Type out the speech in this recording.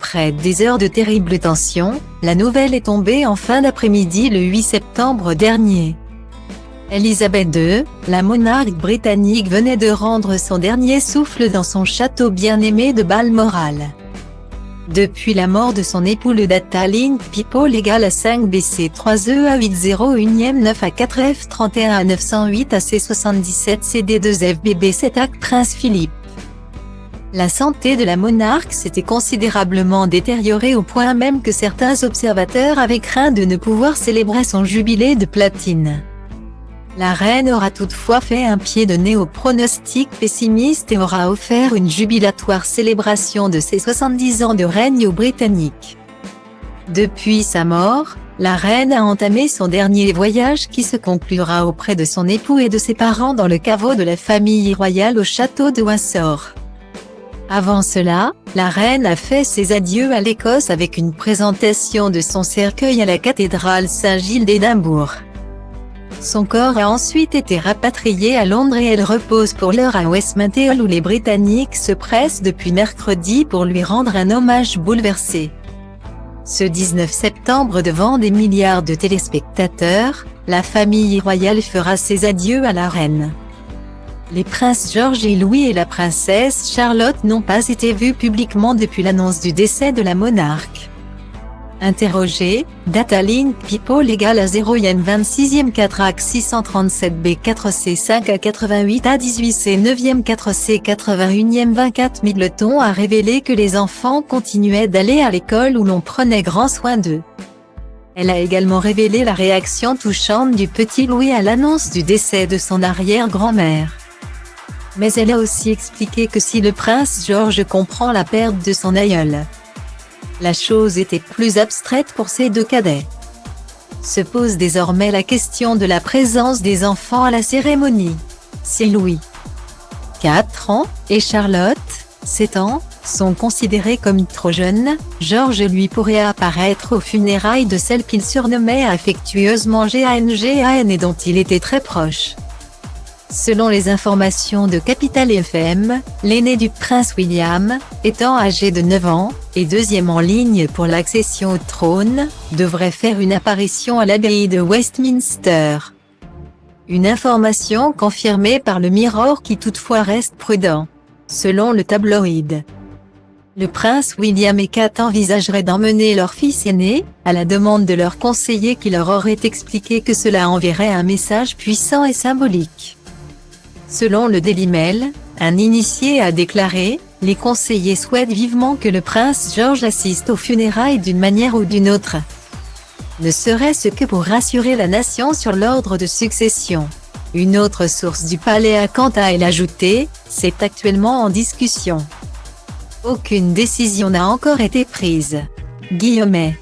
Après des heures de terrible tension, la nouvelle est tombée en fin d'après-midi le 8 septembre dernier. Elisabeth II, la monarque britannique venait de rendre son dernier souffle dans son château bien-aimé de Balmoral. Depuis la mort de son époux le data link People égale à 5 BC 3 E A 801 9 A 4 F 31 A 908 AC 77 CD 2 FBB 7 AC Prince Philippe. La santé de la monarque s'était considérablement détériorée au point même que certains observateurs avaient craint de ne pouvoir célébrer son jubilé de platine. La reine aura toutefois fait un pied de nez aux pronostics pessimistes et aura offert une jubilatoire célébration de ses 70 ans de règne aux Britanniques. Depuis sa mort, la reine a entamé son dernier voyage qui se conclura auprès de son époux et de ses parents dans le caveau de la famille royale au château de Windsor. Avant cela, la reine a fait ses adieux à l'Écosse avec une présentation de son cercueil à la cathédrale Saint-Gilles d'Édimbourg. Son corps a ensuite été rapatrié à Londres et elle repose pour l'heure à Westminster où les Britanniques se pressent depuis mercredi pour lui rendre un hommage bouleversé. Ce 19 septembre devant des milliards de téléspectateurs, la famille royale fera ses adieux à la reine. Les princes George et Louis et la princesse Charlotte n'ont pas été vus publiquement depuis l'annonce du décès de la monarque. Interrogé, Datalink People égale à 0 yen 26e 4 AC 637 B 4 C 5 A 88 A 18 C 9e 4 C 81e 24 Middleton a révélé que les enfants continuaient d'aller à l'école où l'on prenait grand soin d'eux. Elle a également révélé la réaction touchante du petit Louis à l'annonce du décès de son arrière-grand-mère. Mais elle a aussi expliqué que si le prince George comprend la perte de son aïeul, la chose était plus abstraite pour ces deux cadets. Se pose désormais la question de la présence des enfants à la cérémonie. Si Louis, 4 ans, et Charlotte, 7 ans, sont considérés comme trop jeunes, George lui pourrait apparaître aux funérailles de celle qu'il surnommait affectueusement GANGAN et dont il était très proche. Selon les informations de Capital FM, l'aîné du prince William, étant âgé de 9 ans, et deuxième en ligne pour l'accession au trône, devrait faire une apparition à l'abbaye de Westminster. Une information confirmée par le Mirror qui toutefois reste prudent. Selon le tabloïd, le prince William et Kate envisageraient d'emmener leur fils aîné, à la demande de leur conseiller qui leur aurait expliqué que cela enverrait un message puissant et symbolique. Selon le Daily Mail, un initié a déclaré « Les conseillers souhaitent vivement que le prince George assiste aux funérailles d'une manière ou d'une autre. Ne serait-ce que pour rassurer la nation sur l'ordre de succession. » Une autre source du palais a quant à elle ajouté « C'est actuellement en discussion. Aucune décision n'a encore été prise. » Guillemets.